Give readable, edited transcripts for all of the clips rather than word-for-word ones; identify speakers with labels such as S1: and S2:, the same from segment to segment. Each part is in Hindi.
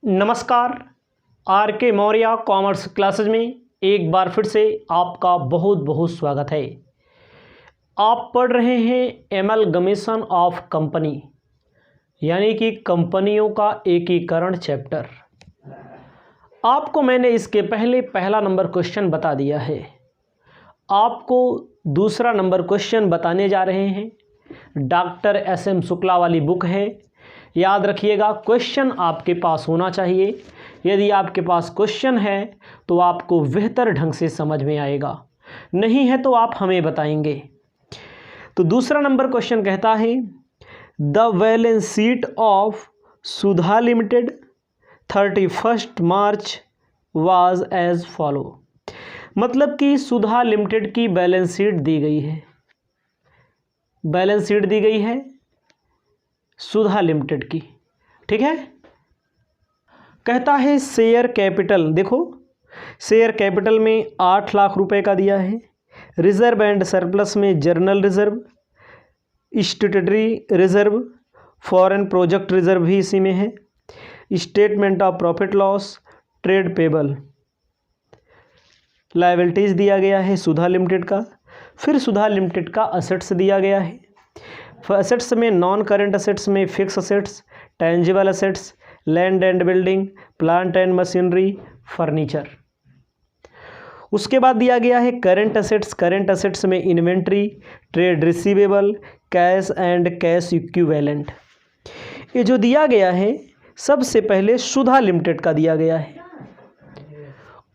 S1: नमस्कार। आर के मौर्य कॉमर्स क्लासेज में एक बार फिर से आपका बहुत बहुत स्वागत है। आप पढ़ रहे हैं एमलगमेशन ऑफ कंपनी, यानी कि कंपनियों का एकीकरण चैप्टर। आपको मैंने इसके पहले पहला नंबर क्वेश्चन बता दिया है। आपको दूसरा नंबर क्वेश्चन बताने जा रहे हैं। Doctor SM. शुक्ला वाली बुक है। याद रखिएगा, क्वेश्चन आपके पास होना चाहिए। यदि आपके पास क्वेश्चन है तो आपको बेहतर ढंग से समझ में आएगा, नहीं है तो आप हमें बताएंगे। तो दूसरा नंबर क्वेश्चन कहता है the balance sheet of Sudha limited 31 March was as follow. मतलब कि सुधा लिमिटेड की बैलेंस शीट दी गई है। बैलेंस शीट दी गई है सुधा लिमिटेड की, ठीक है। कहता है शेयर कैपिटल, देखो शेयर कैपिटल में 8 लाख रुपए का दिया है। रिजर्व एंड सरप्लस में journal reserve, statutory reserve, foreign project reserve भी इसी में है। Statement of profit loss, trade payable, liabilities दिया गया है सुधा लिमिटेड का। फिर सुधा लिमिटेड का असेट्स दिया गया है। असेट्स में नॉन करेंट असेट्स में fix assets, tangible assets, land and building, plant and machinery, furniture. उसके बाद दिया गया है करेंट असेट्स। करेंट असेट्स में inventory, trade receivable, cash and cash equivalent. ये जो दिया गया है सबसे पहले सुधा लिमिटेड का दिया गया है,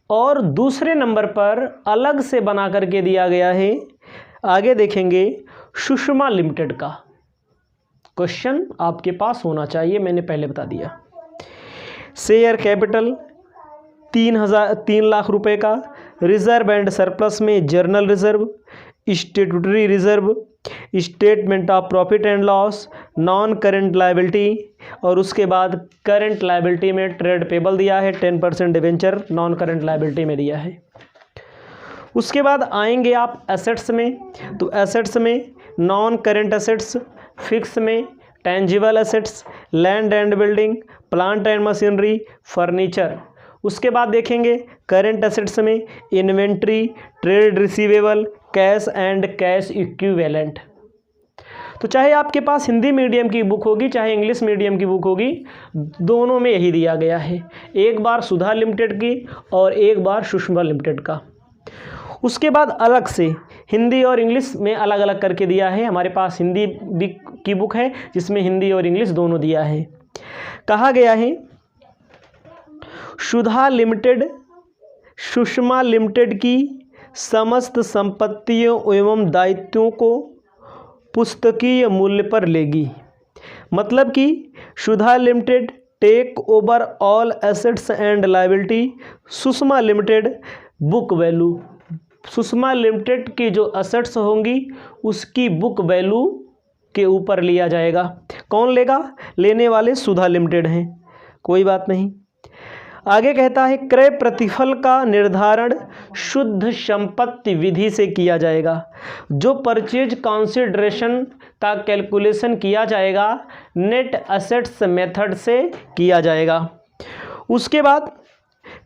S1: और दूसरे नंबर पर अलग से बना करके दिया गया है, आगे देखेंगे, सुषमा लिमिटेड का। क्वेश्चन आपके पास होना चाहिए, मैंने पहले बता दिया। शेयर कैपिटल 3 लाख रुपए का। रिजर्व एंड सरप्लस में journal reserve, statutory reserve, statement of profit and loss, non current liability, और उसके बाद करेंट लायबिलिटी में ट्रेड पेबल दिया है, 10% डिवेंचर नॉन करेंट लायबिलिटी में दिया है। उसके बाद आएंगे आप एसेट्स में, तो एसेट्स में नॉन करेंट एसेट्स, फिक्स में tangible assets, land and building, plant and machinery, furniture. उसके बाद देखेंगे करेंट एसेट्स में inventory, trade receivable, cash and cash equivalent. तो चाहे आपके पास हिंदी मीडियम की बुक होगी चाहे इंग्लिश मीडियम की बुक होगी, दोनों में यही दिया गया है। एक बार सुधा लिमिटेड की और एक बार सुषमा लिमिटेड का। उसके बाद अलग से हिंदी और इंग्लिश में अलग अलग करके दिया है। हमारे पास हिंदी की बुक है जिसमें हिंदी और इंग्लिश दोनों दिया है। कहा गया है सुधा लिमिटेड सुषमा लिमिटेड की समस्त संपत्तियों एवं दायित्वों को पुस्तकीय मूल्य पर लेगी। मतलब कि Sudha limited take over all assets and liability, Sushma limited book value. Sushma limited की जो असेट्स होंगी उसकी बुक वैल्यू के ऊपर लिया जाएगा। कौन लेगा? लेने वाले सुधा लिमिटेड हैं, कोई बात नहीं। आगे कहता है क्रय प्रतिफल का निर्धारण शुद्ध संपत्ति विधि से किया जाएगा। जो परचेज कंसिडरेशन का कैलकुलेशन किया जाएगा नेट असेट्स मेथड से किया जाएगा। उसके बाद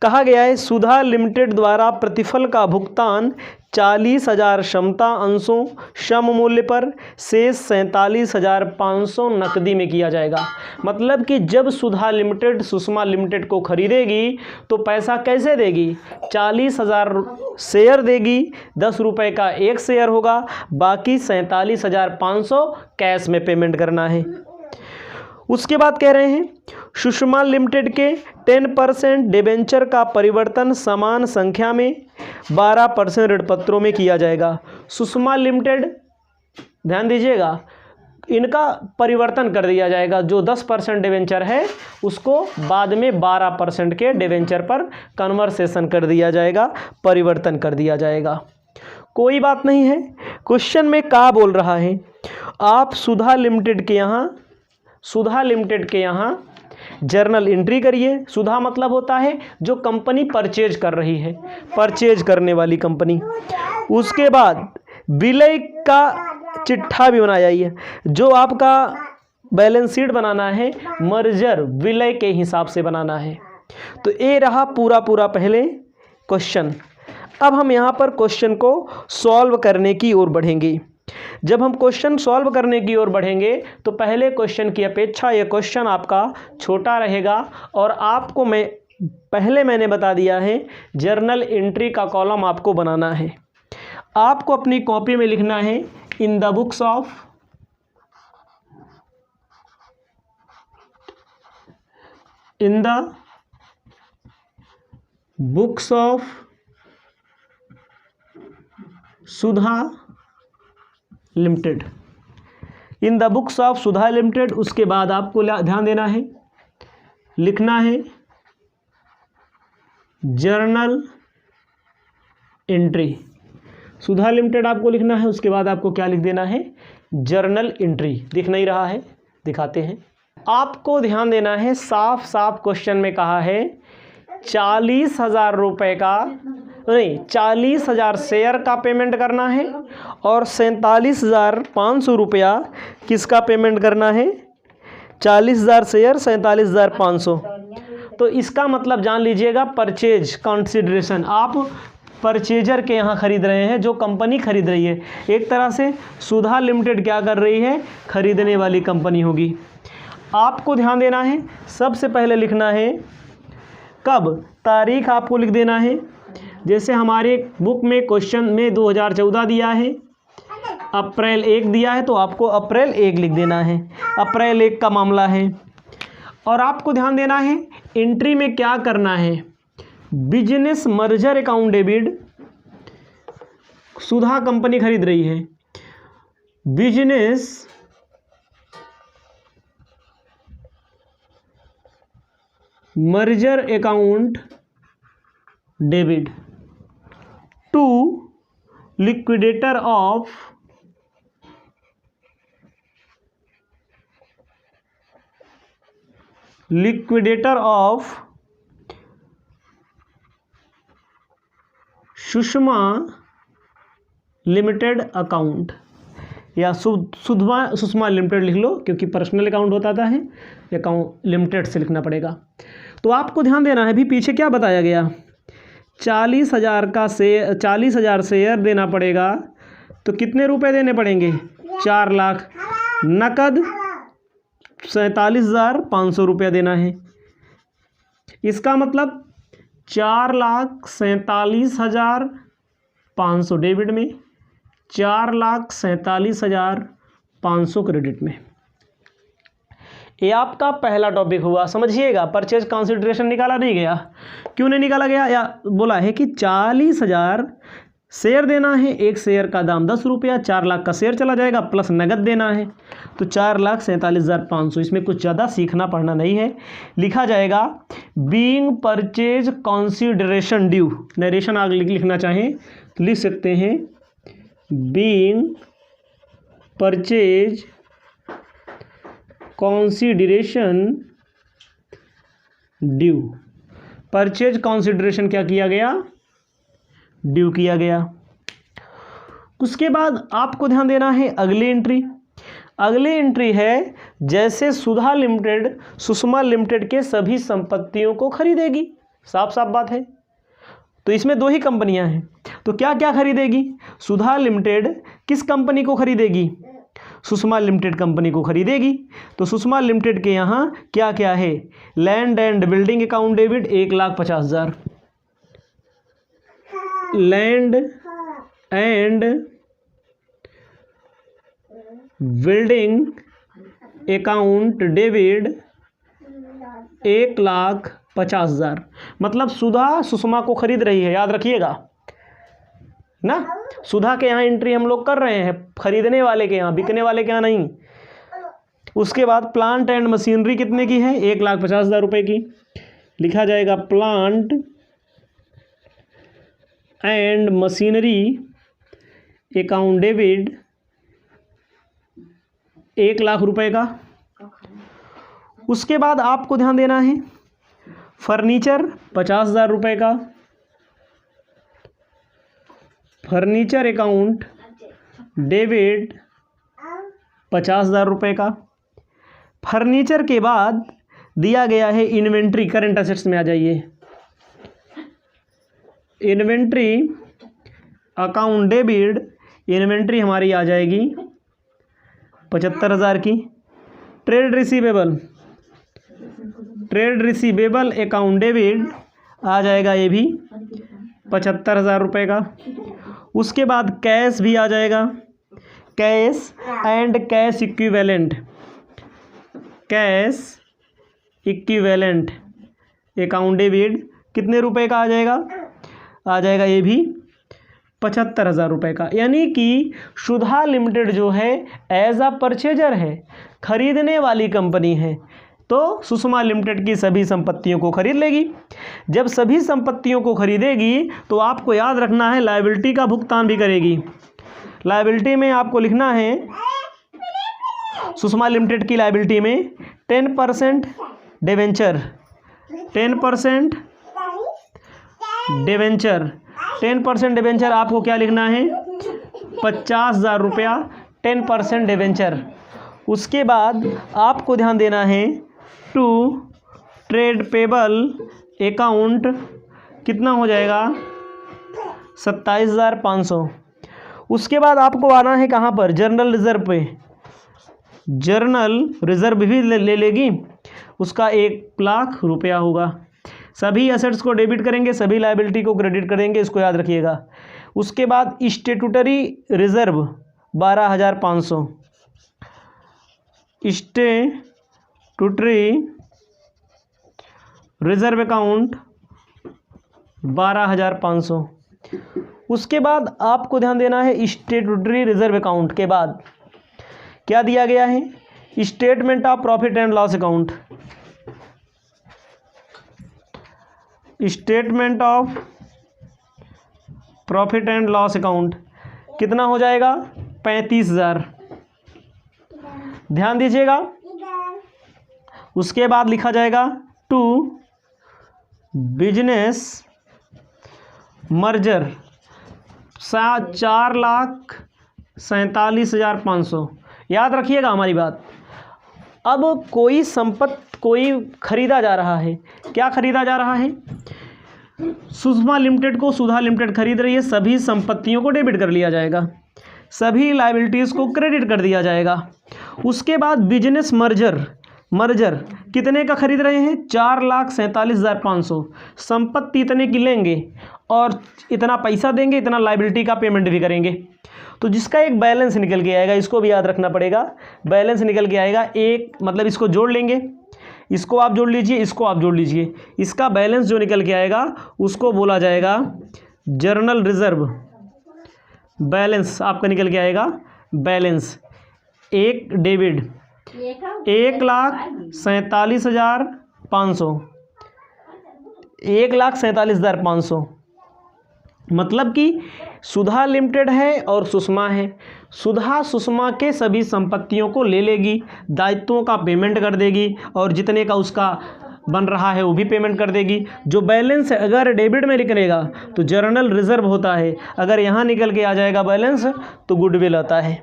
S1: कहा गया है सुधा लिमिटेड द्वारा प्रतिफल का भुगतान 40,000 क्षमता अंशों सम मूल्य पर, शेष 47,500 नकदी में किया जाएगा। मतलब कि जब सुधा लिमिटेड सुषमा लिमिटेड को खरीदेगी तो पैसा कैसे देगी? 40,000 शेयर देगी, 10 रुपये का एक शेयर होगा, बाकी 47,500 कैश में पेमेंट करना है। उसके बाद कह रहे हैं सुषमा लिमिटेड के 10% डिबेंचर का परिवर्तन समान संख्या में 12% ऋणपत्रों में किया जाएगा। सुषमा लिमिटेड, ध्यान दीजिएगा, इनका परिवर्तन कर दिया जाएगा। जो 10% डिबेंचर है उसको बाद में 12% के डिबेंचर पर कन्वर्सेशन कर दिया जाएगा, परिवर्तन कर दिया जाएगा। कोई बात नहीं है। क्वेश्चन में क्या बोल रहा है? आप सुधा लिमिटेड के यहाँ जर्नल एंट्री करिए। सुधा मतलब होता है जो कंपनी परचेज कर रही है, परचेज करने वाली कंपनी। उसके बाद विलय का चिट्ठा भी बनाया जाइए। जो आपका बैलेंस शीट बनाना है, मर्जर विलय के हिसाब से बनाना है। तो ये रहा पूरा पहले क्वेश्चन। अब हम यहाँ पर क्वेश्चन को सॉल्व करने की ओर बढ़ेंगे। जब हम क्वेश्चन सॉल्व करने की ओर बढ़ेंगे तो पहले क्वेश्चन की अपेक्षा यह क्वेश्चन आपका छोटा रहेगा, और आपको मैंने बता दिया है जर्नल एंट्री का कॉलम आपको बनाना है। आपको अपनी कॉपी में लिखना है इन the books of Sudha limited, in the books of Sudha limited. उसके बाद आपको ध्यान देना है, लिखना है जर्नल एंट्री। सुधा लिमिटेड आपको लिखना है, उसके बाद आपको क्या लिख देना है, जर्नल एंट्री। दिख नहीं रहा है, दिखाते हैं। आपको ध्यान देना है, साफ क्वेश्चन में कहा है 40,000 रुपये का नहीं 40,000 शेयर का पेमेंट करना है और 47,500 रुपया किसका पेमेंट करना है, 40,000 शेयर 47,500। तो इसका मतलब जान लीजिएगा परचेज कंसिडरेशन। आप परचेजर के यहाँ खरीद रहे हैं, जो कंपनी खरीद रही है। एक तरह से सुधा लिमिटेड क्या कर रही है, खरीदने वाली कंपनी होगी। आपको ध्यान देना है, सबसे पहले लिखना है कब, तारीख आपको लिख देना है। जैसे हमारे बुक में क्वेश्चन में 2014 दिया है, अप्रैल 1 दिया है, तो आपको अप्रैल 1 लिख देना है, अप्रैल 1 का मामला है। और आपको ध्यान देना है एंट्री में क्या करना है, business merger account debit. Sudha company खरीद रही है, business merger account debit to liquidator of Sushma limited account, या सुषमा लिमिटेड लिख लो, क्योंकि पर्सनल अकाउंट होता है, अकाउंट लिमिटेड से लिखना पड़ेगा। तो आपको ध्यान देना है, भी पीछे क्या बताया गया, 40,000 शेयर देना पड़ेगा, तो कितने रुपए देने पड़ेंगे, 4 लाख। नकद 47,500 रुपया देना है। इसका मतलब 4,47,500 डेबिट में, 4,47,500 क्रेडिट में। ये आपका पहला टॉपिक हुआ, समझिएगा। परचेज कंसिडरेशन निकाला नहीं गया, क्यों नहीं निकाला गया, या बोला है कि 40,000 शेयर देना है, एक शेयर का दाम 10 रुपया, 4 लाख का शेयर चला जाएगा, प्लस नगद देना है, तो 4,47,500। इसमें कुछ ज़्यादा सीखना पढ़ना नहीं है। लिखा जाएगा being purchase consideration due. Narration आगे लिखना चाहें तो लिख सकते हैं being purchase consideration due. Purchase consideration क्या किया गया, ड्यू किया गया। उसके बाद आपको ध्यान देना है अगली एंट्री। अगली एंट्री है, जैसे सुधा लिमिटेड सुषमा लिमिटेड के सभी संपत्तियों को खरीदेगी, साफ बात है। तो इसमें 2 ही कंपनियां हैं, तो क्या क्या खरीदेगी, सुधा लिमिटेड किस कंपनी को खरीदेगी, सुषमा लिमिटेड कंपनी को खरीदेगी। तो सुषमा लिमिटेड के यहाँ क्या क्या है, land and building account debit 1,50,000, land and building account debit 1,50,000। मतलब सुधा सुषमा को खरीद रही है, याद रखिएगा ना। सुधा के यहाँ एंट्री हम लोग कर रहे हैं, खरीदने वाले के यहाँ, बिकने वाले के यहाँ नहीं। उसके बाद प्लांट एंड मशीनरी कितने की है, 1,50,000 रुपये की। लिखा जाएगा plant and machinery account debit 1,00,000 रुपये का। उसके बाद आपको ध्यान देना है फर्नीचर 50,000 रुपये का, फर्नीचर अकाउंट डेबिट 50,000 रुपये का। फर्नीचर के बाद दिया गया है इन्वेंट्री। करंट असेट्स में आ जाइए, इन्वेंट्री अकाउंट डेबिट, इन्वेंट्री हमारी आ जाएगी 75,000 की। Trade receivable, trade receivable account debit आ जाएगा ये भी 75,000 रुपये का। उसके बाद कैश भी आ जाएगा, cash and cash equivalent, cash equivalent account debit कितने रुपए का आ जाएगा ये भी 75,000 रुपये का। यानी कि सुधा लिमिटेड जो है एज अ परचेजर है, खरीदने वाली कंपनी है, तो सुषमा लिमिटेड की सभी संपत्तियों को खरीद लेगी। जब सभी संपत्तियों को खरीदेगी तो आपको याद रखना है लायबिलिटी का भुगतान भी करेगी। लायबिलिटी में आपको लिखना है सुषमा लिमिटेड की लायबिलिटी में 10% डिवेंचर, 10% डिवेंचर, 10% डिवेंचर आपको क्या लिखना है 50,000 रुपया 10% डिवेंचर। उसके बाद आपको ध्यान देना है टू ट्रेड पेबल अकाउंट कितना हो जाएगा 27,500। उसके बाद आपको आना है कहाँ पर, जर्नल रिजर्व पे। जर्नल रिजर्व भी ले लेगी, उसका 1,00,000 रुपया होगा। सभी एसेट्स को डेबिट करेंगे, सभी लायबिलिटी को क्रेडिट करेंगे, इसको याद रखिएगा। उसके बाद statutory reserve 12,500, statutory reserve account 12,500। उसके बाद आपको ध्यान देना है स्टेटूटरी रिजर्व अकाउंट के बाद क्या दिया गया है, statement of profit and loss account, statement of profit and loss account कितना हो जाएगा 35,000, ध्यान दीजिएगा। उसके बाद लिखा जाएगा टू बिजनेस मर्जर 4,47,500। याद रखिएगा हमारी बात। अब कोई खरीदा जा रहा है, क्या खरीदा जा रहा है, सुषमा लिमिटेड को सुधा लिमिटेड खरीद रही है, सभी संपत्तियों को डेबिट कर लिया जाएगा, सभी लायबिलिटीज़ को क्रेडिट कर दिया जाएगा। उसके बाद बिजनेस मर्जर कितने का खरीद रहे हैं 4,47,500। संपत्ति इतने की लेंगे और इतना पैसा देंगे, इतना लायबिलिटी का पेमेंट भी करेंगे, तो जिसका एक बैलेंस निकल के आएगा, इसको भी याद रखना पड़ेगा। बैलेंस निकल के आएगा एक, मतलब इसको जोड़ लेंगे, इसको आप जोड़ लीजिए, इसको आप जोड़ लीजिए, इसका बैलेंस जो निकल के आएगा उसको बोला जाएगा जर्नल रिजर्व। बैलेंस आपका निकल के आएगा बैलेंस, एक डेबिट 1,47,500, 1,47,500, मतलब कि सुधा लिमिटेड है और सुषमा है। सुषमा के सभी संपत्तियों को ले लेगी, दायित्वों का पेमेंट कर देगी और जितने का उसका बन रहा है वो भी पेमेंट कर देगी। जो बैलेंस है अगर डेबिट में निकलेगा तो जर्नल रिजर्व होता है, अगर यहाँ निकल के आ जाएगा बैलेंस तो गुडविल आता है।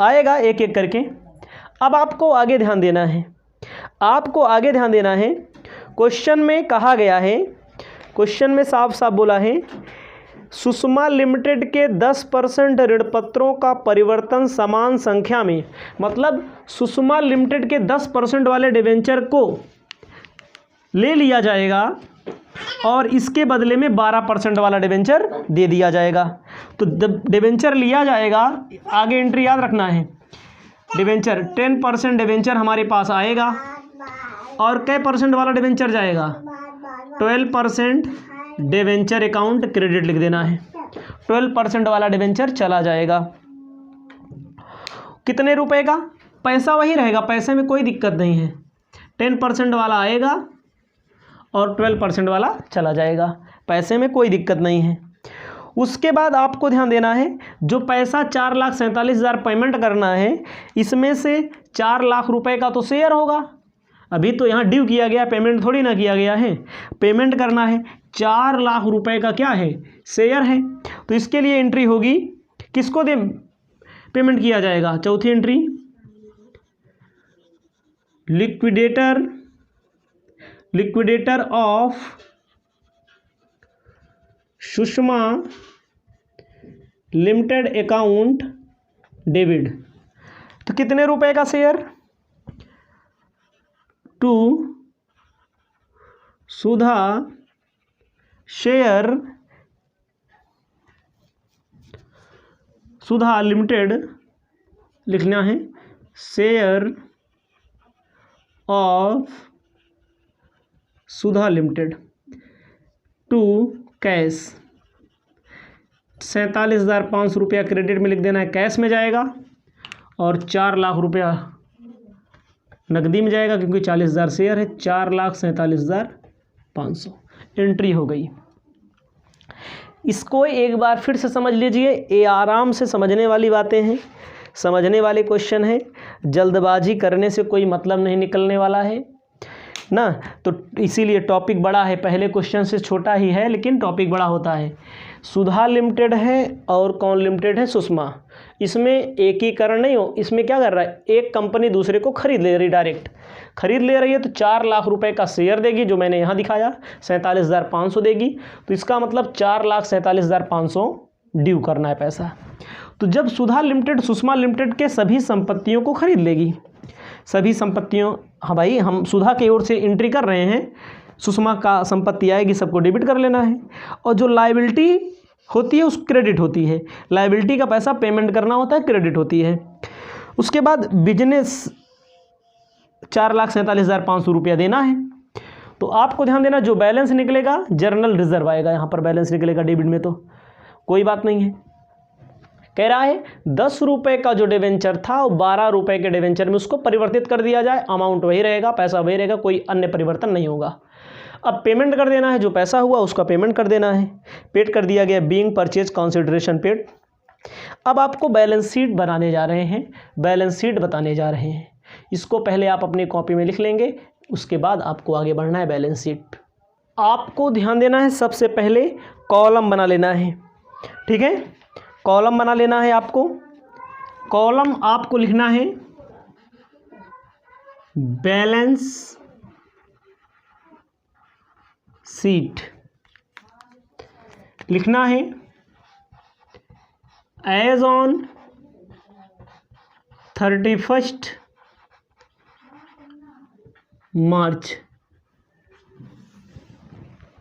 S1: आएगा एक एक करके। अब आपको आगे ध्यान देना है, क्वेश्चन में कहा गया है, क्वेश्चन में साफ साफ बोला है सुषमा लिमिटेड के 10% ऋण पत्रों का परिवर्तन समान संख्या में, मतलब सुषमा लिमिटेड के 10% वाले डिवेंचर को ले लिया जाएगा और इसके बदले में 12% वाला डिवेंचर दे दिया जाएगा। तो डिवेंचर लिया जाएगा, आगे एंट्री याद रखना है, डिवेंचर 10% डिवेंचर हमारे पास आएगा और कै परसेंट वाला डिवेंचर जाएगा 12% डिवेंचर अकाउंट क्रेडिट लिख देना है, 12% वाला डिवेंचर चला जाएगा। कितने रुपए का, पैसा वही रहेगा, पैसे में कोई दिक्कत नहीं है, 10% वाला आएगा और 12% वाला चला जाएगा, पैसे में कोई दिक्कत नहीं है। उसके बाद आपको ध्यान देना है जो पैसा 4,47,000 पेमेंट करना है, इसमें से 4 लाख रुपए का तो शेयर होगा। अभी तो यहाँ ड्यू किया गया, पेमेंट थोड़ी ना किया गया है, पेमेंट करना है। 4 लाख रुपए का क्या है, शेयर है। तो इसके लिए एंट्री होगी, किसको दे पेमेंट किया जाएगा, चौथी entry liquidator of Sushma limited account debit. तो कितने रुपए का share? To Sudha share Sudha limited लिखना है, share of Sudha limited to cash. 47,500 रुपया क्रेडिट में लिख देना है, कैश में जाएगा, और 4 लाख रुपया नकदी में जाएगा, क्योंकि 40,000 शेयर है। 4,47,500 एंट्री हो गई। इसको एक बार फिर से समझ लीजिए, ये आराम से समझने वाली बातें हैं, समझने वाले क्वेश्चन है, जल्दबाजी करने से कोई मतलब नहीं निकलने वाला है ना। तो इसीलिए टॉपिक बड़ा है, पहले क्वेश्चन से छोटा ही है लेकिन टॉपिक बड़ा होता है। सुधा लिमिटेड है और कौन लिमिटेड है? सुषमा। इसमें एकीकरण नहीं हो, इसमें क्या कर रहा है, एक कंपनी दूसरे को खरीद ले रही, डायरेक्ट खरीद ले रही है। तो 4 लाख रुपए का शेयर देगी, जो मैंने यहाँ दिखाया, 47,500 देगी। तो इसका मतलब 4,47,500 ड्यू करना है पैसा। तो जब सुधा लिमिटेड सुषमा लिमिटेड के सभी संपत्तियों को खरीद लेगी, सभी संपत्तियों, हाँ भाई हम सुधा की ओर से एंट्री कर रहे हैं, सुषमा का संपत्ति आएगी, सबको डेबिट कर लेना है। और जो लायबिलिटी होती है उस क्रेडिट होती है, लायबिलिटी का पैसा पेमेंट करना होता है, क्रेडिट होती है। उसके बाद बिजनेस 4,47,500 रुपया देना है। तो आपको ध्यान देना, जो बैलेंस निकलेगा जर्नल रिजर्व आएगा, यहाँ पर बैलेंस निकलेगा डेबिट में, तो कोई बात नहीं है। कह रहा है 10 रुपये का जो डिवेंचर था वो 12 रुपये के डिवेंचर में उसको परिवर्तित कर दिया जाए, अमाउंट वही रहेगा, पैसा वही रहेगा, कोई अन्य परिवर्तन नहीं होगा। अब पेमेंट कर देना है, जो पैसा हुआ उसका पेमेंट कर देना है, पेड कर दिया गया, बीइंग परचेज कंसिडरेशन पेड। अब आपको बैलेंस शीट बनाने जा रहे हैं, बैलेंस शीट बताने जा रहे हैं। इसको पहले आप अपनी कॉपी में लिख लेंगे, उसके बाद आपको आगे बढ़ना है बैलेंस शीट। आपको ध्यान देना है, सबसे पहले कॉलम बना लेना है, ठीक है, कॉलम बना लेना है आपको। कॉलम आपको लिखना है बैलेंस शीट, लिखना है एज ऑन 31 मार्च,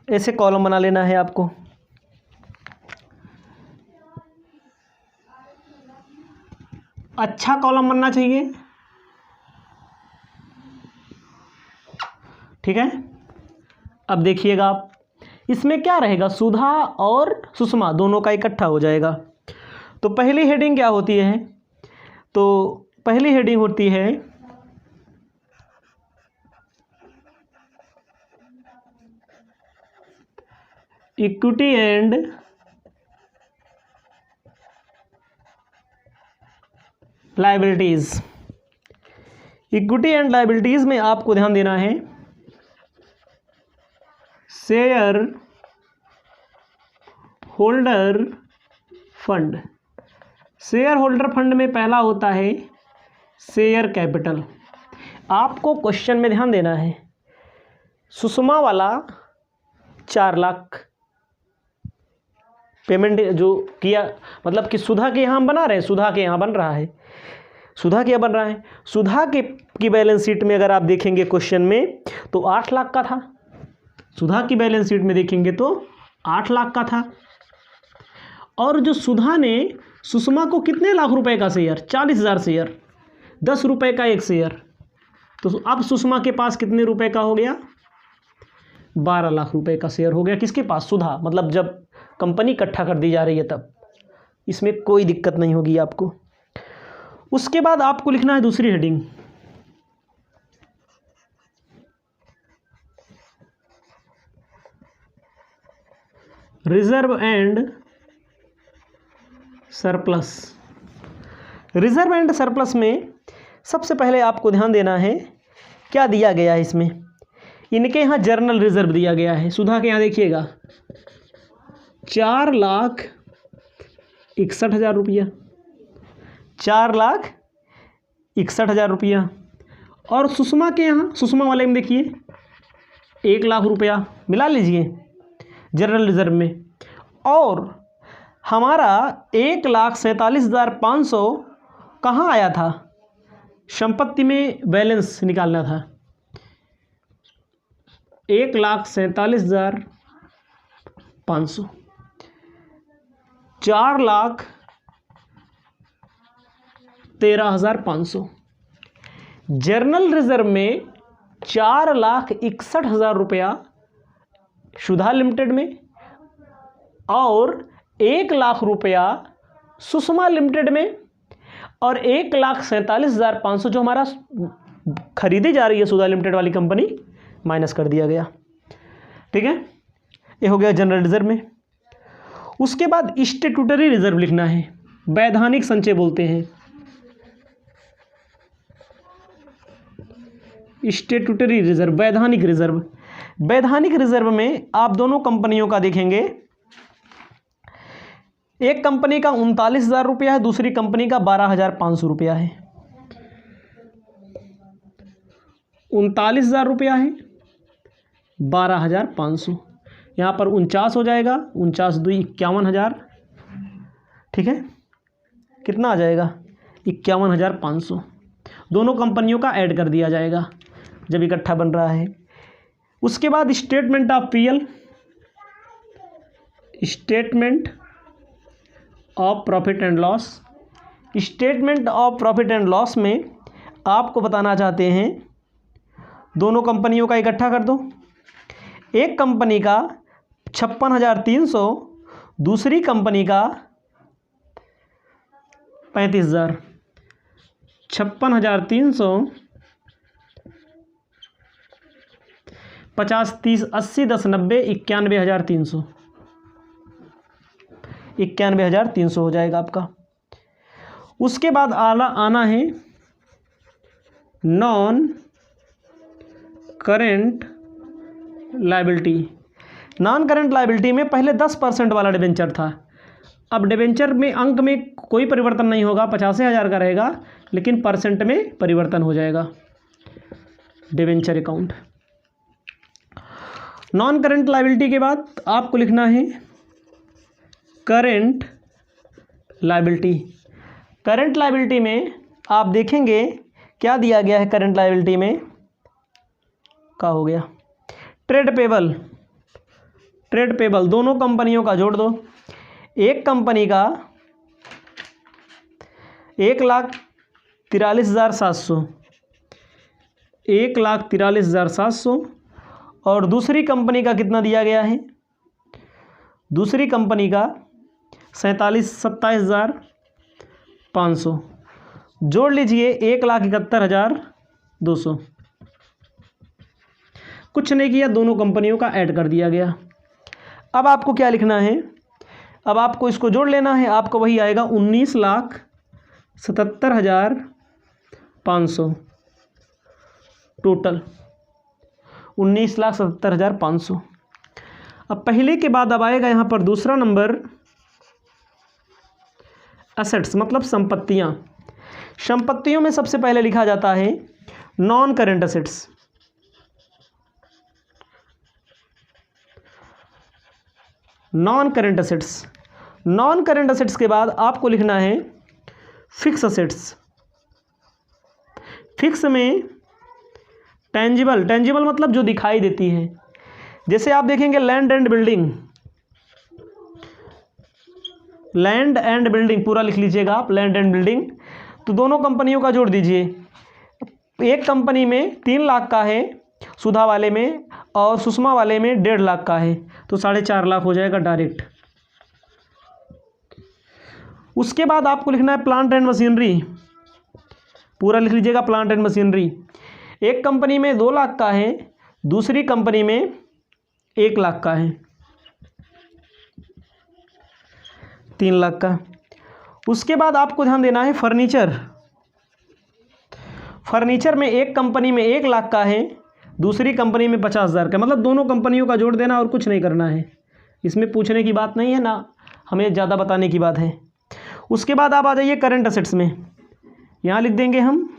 S1: ऐसे कॉलम बना लेना है आपको। अच्छा कॉलम बनना चाहिए, ठीक है। अब देखिएगा आप, इसमें क्या रहेगा, सुधा और सुषमा दोनों का इकट्ठा हो जाएगा। तो पहली हेडिंग क्या होती है, तो पहली हेडिंग होती है equity and liabilities. Equity and liabilities में आपको ध्यान देना है share holder fund. Share holder fund में पहला होता है शेयर कैपिटल। आपको क्वेश्चन में ध्यान देना है, सुषमा वाला 4 लाख पेमेंट जो किया, मतलब कि सुधा के यहाँ बना रहे हैं, सुधा के यहाँ बन रहा है, सुधा क्या बन रहा है, सुधा के की बैलेंस शीट में अगर आप देखेंगे क्वेश्चन में तो 8 लाख का था, सुधा की बैलेंस शीट में देखेंगे तो 8 लाख का था। और जो सुधा ने सुषमा को कितने लाख रुपए का शेयर, 40,000 शेयर, 10 रुपये का एक शेयर, तो अब सुषमा के पास कितने रुपए का हो गया, 12 लाख रुपए का शेयर हो गया। किसके पास, सुधा, मतलब जब कंपनी इकट्ठा कर दी जा रही है तब, इसमें कोई दिक्कत नहीं होगी आपको। उसके बाद आपको लिखना है दूसरी heading, reserve and surplus. Reserve and surplus में सबसे पहले आपको ध्यान देना है क्या दिया गया है इसमें, इनके यहाँ जर्नल रिजर्व दिया गया है। सुधा के यहाँ देखिएगा 4,61,000 रुपया, 4,61,000 रुपया। और सुषमा के यहाँ, सुषमा वाले में देखिए 1 लाख रुपया मिला लीजिए जनरल रिजर्व में, और हमारा 1,47,500 कहाँ आया था, संपत्ति में बैलेंस निकालना था। 1,47,500, 4,13,500, जनरल रिजर्व में 4,61,000 रुपया सुधा लिमिटेड में, और 1 लाख रुपया सुषमा लिमिटेड में, और 1,47,500 जो हमारा खरीदी जा रही है सुधा लिमिटेड वाली कंपनी, माइनस कर दिया गया। ठीक है, ये हो गया जनरल रिजर्व में। उसके बाद स्टैट्यूटरी रिजर्व लिखना है, वैधानिक संचय बोलते हैं। स्टैट्यूटरी रिजर्व, वैधानिक रिजर्व। वैधानिक रिजर्व में आप दोनों कंपनियों का देखेंगे, एक कंपनी का 39,000 रुपया है, दूसरी कंपनी का 12,500 रुपया है। 39,000 रुपया है, 12,500, यहाँ पर 49 हो जाएगा, 49 2 51,000। ठीक है, कितना आ जाएगा, 51,500। दोनों कंपनियों का ऐड कर दिया जाएगा जब इकट्ठा बन रहा है। उसके बाद statement of PL, statement of profit and loss. Statement of profit and loss में आपको बताना चाहते हैं, दोनों कंपनियों का इकट्ठा कर दो। एक कंपनी का 56,300, दूसरी कंपनी का 35,000। 56,300, 50 30 80 10 90 91,300, 91,300 हो जाएगा आपका। उसके बाद आना है non current liability. Non current liability में पहले 10% वाला डिबेंचर था, अब डिबेंचर में अंक में कोई परिवर्तन नहीं होगा, 85,000 का रहेगा, लेकिन परसेंट में परिवर्तन हो जाएगा। Debenture account. Non current liability के बाद आपको लिखना है करेंट लायबिलिटी। करेंट लायबिलिटी में आप देखेंगे क्या दिया गया है, करेंट लायबिलिटी में क्या हो गया, ट्रेड पेबल। ट्रेड पेबल दोनों कंपनियों का जोड़ दो। एक कंपनी का 1,43,700, 1,43,700, और दूसरी कंपनी का कितना दिया गया है, दूसरी कंपनी का 27,500। जोड़ लीजिए 1,71,200। कुछ नहीं किया, दोनों कंपनियों का ऐड कर दिया गया। अब आपको क्या लिखना है, अब आपको इसको जोड़ लेना है, आपको वही आएगा 19,77,500 टोटल, 19,77,500। अब पहले के बाद अब आएगा यहाँ पर दूसरा नंबर, असेट्स मतलब संपत्तियाँ। संपत्तियों में सबसे पहले लिखा जाता है non current assets. Non current assets, non current assets के बाद आपको लिखना है फिक्स असेट्स। फिक्स में टेंजिबल, टेंजिबल मतलब जो दिखाई देती है, जैसे आप देखेंगे land and building, land and building पूरा लिख लीजिएगा आप, लैंड एंड बिल्डिंग। तो दोनों कंपनियों का जोड़ दीजिए। एक कंपनी में 3 लाख का है सुधा वाले में, और सुषमा वाले में 1.5 लाख का है, तो 4.5 लाख हो जाएगा डायरेक्ट। उसके बाद आपको लिखना है प्लांट एंड मशीनरी, पूरा लिख लीजिएगा प्लांट एंड मशीनरी। एक कंपनी में 2 लाख का है, दूसरी कंपनी में 1 लाख का है, 3 लाख का। उसके बाद आपको ध्यान देना है फर्नीचर। फर्नीचर में एक कंपनी में 1 लाख का है, दूसरी कंपनी में 50,000 का, मतलब दोनों कंपनियों का जोड़ देना और कुछ नहीं करना है। इसमें पूछने की बात नहीं है ना, हमें ज़्यादा बताने की बात है। उसके बाद आप आ जाइए करंट असेट्स में, यहाँ लिख देंगे हम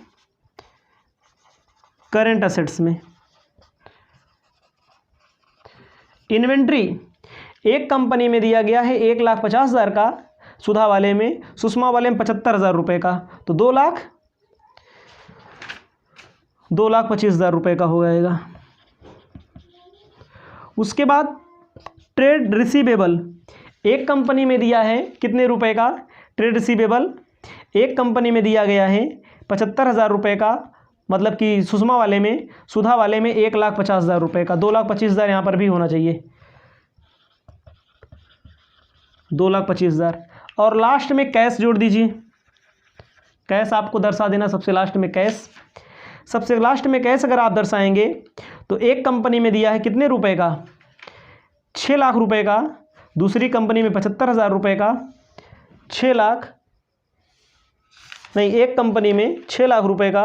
S1: करेंट असेट्स में। इन्वेंट्री एक कंपनी में दिया गया है 1,50,000 का, सुधा वाले में, सुषमा वाले में 75,000 रुपये का, तो 2,25,000 रुपये का हो जाएगा। उसके बाद ट्रेड रिसीवेबल एक कंपनी में दिया है कितने रुपए का, ट्रेड रिसीवेबल एक कंपनी में दिया गया है 75,000 रुपये का, मतलब कि सुषमा वाले में, सुधा वाले में 1,50,000 रुपये का, 2,25,000 यहाँ पर भी होना चाहिए, 2,25,000। और लास्ट में कैश जोड़ दीजिए, कैश आपको दर्शा देना सबसे लास्ट में कैश। सबसे लास्ट में कैश अगर आप दर्शाएंगे तो एक कंपनी में दिया है कितने रुपए का, 6 लाख रुपए का, दूसरी कंपनी में 75,000 रुपये का, 6 लाख नहीं, एक कंपनी में 6 लाख रुपए का,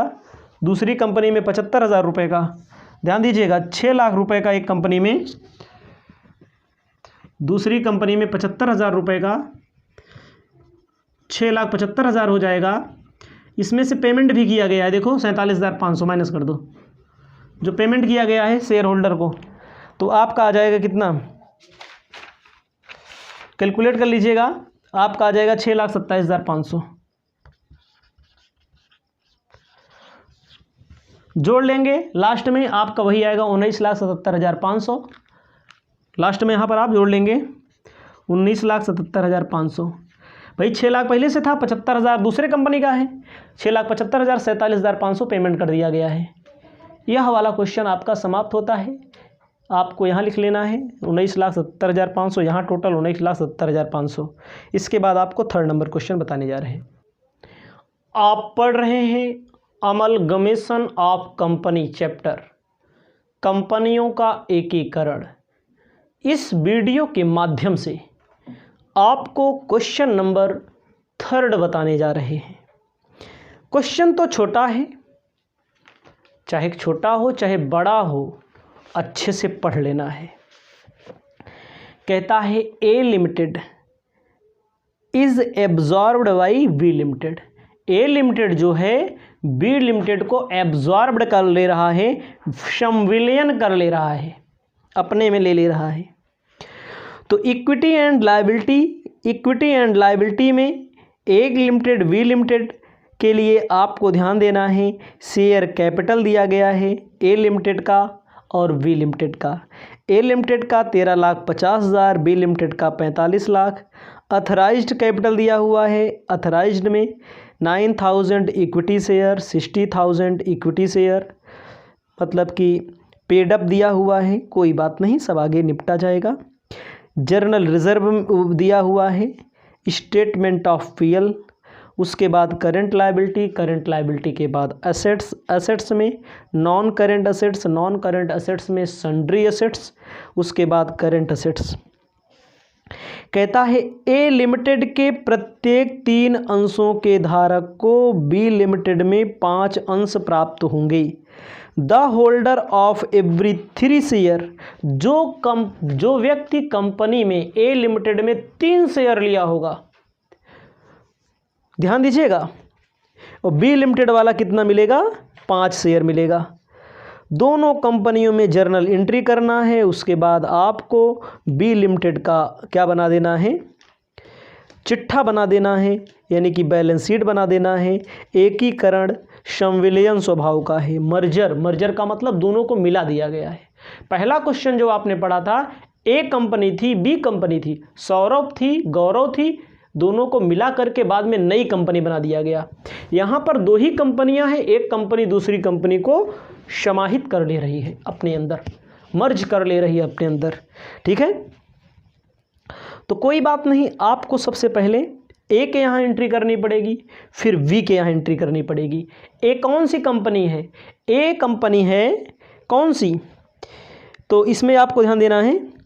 S1: दूसरी कंपनी में 75,000 रुपये का। ध्यान दीजिएगा, 6 लाख रुपए का एक कंपनी में, दूसरी कंपनी में 75,000 रुपये का, 6,75,000 हो जाएगा। इसमें से पेमेंट भी किया गया है, देखो 47,500 माइनस कर दो, जो पेमेंट किया गया है शेयर होल्डर को, तो आपका आ जाएगा कितना, कैलकुलेट कर लीजिएगा, आपका आ जाएगा 6,27,500। जोड़ लेंगे लास्ट में आपका वही आएगा 19,77,500। लास्ट में यहाँ पर आप जोड़ लेंगे 19,77,500। भाई 6 लाख पहले से था, 75,000 दूसरे कंपनी का है, 6,75,000, 47,500 पेमेंट कर दिया गया है। यह वाला क्वेश्चन आपका समाप्त होता है। आपको यहाँ लिख लेना है 19,70,500, यहाँ टोटल 19,70,500। इसके बाद आपको थर्ड नंबर क्वेश्चन बताने जा रहे हैं। आप पढ़ रहे हैं अमलगमेशन ऑफ कंपनी चैप्टर, कंपनियों का एकीकरण। इस वीडियो के माध्यम से आपको क्वेश्चन नंबर 3 बताने जा रहे हैं। क्वेश्चन तो छोटा है, चाहे छोटा हो चाहे बड़ा हो, अच्छे से पढ़ लेना है। कहता है A limited is absorbed by B limited. A limited जो है बी लिमिटेड को एब्जॉर्ब्ड कर ले रहा है, संविलियन कर ले रहा है, अपने में ले रहा है। तो इक्विटी एंड लायबिलिटी में ए लिमिटेड बी लिमिटेड के लिए आपको ध्यान देना है, शेयर कैपिटल दिया गया है ए लिमिटेड का और बी लिमिटेड का। ए लिमिटेड का 13,50,000, बी लिमिटेड का 45 लाख। अथराइज्ड कैपिटल दिया हुआ है, अथराइज्ड में 9,000 इक्विटी शेयर, 60,000 इक्विटी शेयर, मतलब कि पेड अप दिया हुआ है, कोई बात नहीं, सब आगे निपटा जाएगा। जर्नल रिजर्व दिया हुआ है, स्टेटमेंट ऑफ पीएल, उसके बाद करंट लायबिलिटी के बाद एसेट्स में नॉन करंट एसेट्स में सन्ड्री एसेट्स, उसके बाद करंट एसेट्स। कहता है ए लिमिटेड के प्रत्येक 3 अंशों के धारक को बी लिमिटेड में 5 अंश प्राप्त होंगे। The holder of every 3 share, जो व्यक्ति कंपनी में ए लिमिटेड में 3 शेयर लिया होगा, ध्यान दीजिएगा, और बी लिमिटेड वाला कितना मिलेगा, 5 शेयर मिलेगा। दोनों कंपनियों में जर्नल एंट्री करना है। उसके बाद आपको बी लिमिटेड का क्या बना देना है, चिट्ठा बना देना है, यानी कि बैलेंस शीट बना देना है। एकीकरण संविलियन स्वभाव का है। मर्जर का मतलब दोनों को मिला दिया गया है। पहला क्वेश्चन जो आपने पढ़ा था, ए कंपनी थी, बी कंपनी थी, सौरभ थी, गौरव थी, दोनों को मिला करके बाद में नई कंपनी बना दिया गया। यहाँ पर 2 ही कंपनियां हैं, एक कंपनी दूसरी कंपनी को समाहित कर ले रही है अपने अंदर, मर्ज कर ले रही है अपने अंदर, ठीक है। तो कोई बात नहीं, आपको सबसे पहले ए के यहाँ एंट्री करनी पड़ेगी, फिर बी के यहाँ एंट्री करनी पड़ेगी। ए कौन सी कंपनी है, ए कंपनी है कौन सी, तो इसमें आपको ध्यान देना है